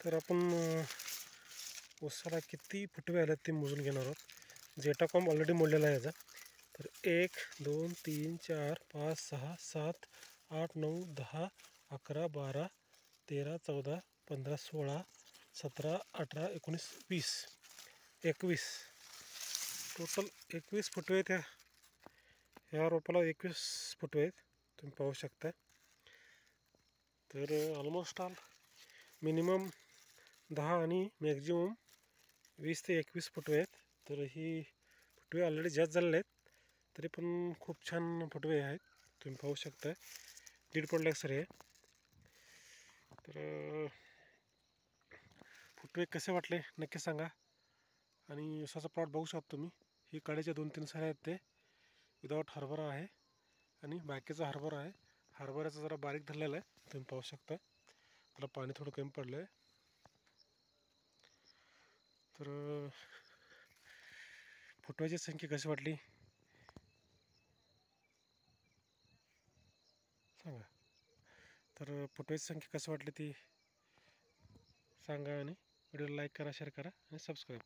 तर आपण ऊसाला किती फुटवे आलेत ते मोजून घेणार आहोत. जेटाकॉम ऑलरेडी मोडलेला आहे याचा. तर 1 2 3 4 5 6 7 8 9 10 11 12 13 14 15 16 17 18 19 20 21 टोटल 21 फुटवे आहेत. ह्या रोपाला 21 फुटवे आहेत, तुम्ही पाहू शकता. तर ऑलमोस्ट ऑल मिनिमम 10 आणि मॅक्झिमम 20 ते 21 फुटवे आहेत. तर ही फुटवे ऑलरेडी जास्त झालेले आहेत, तरी पण खूप छान फुटवे आहेत, तुम्ही पाहू शकता. दीड पडले सर हे. तर फुटवे कसे वाटले नक्की सांगा. आणि ऊसाचा प्लॉट बघू शकता तुम्ही. ही कडेचे 2-3 सारे आहेत ते विदाऊट हरभरा आहे आणि बाकीचा हरभरा आहे. हरभऱ्याचा जरा बारीक धरलेला आहे, तुम्ही पाहू शकता. त्याला पाणी थोडं कमी पडलं आहे. तर फुटव्याची संख्या कशी वाटली सांगा. तर फुटव्याची संख्या कशी वाटली ती सांगा आणि व्हिडिओला लाईक करा, शेअर करा आणि सबस्क्राईब करा.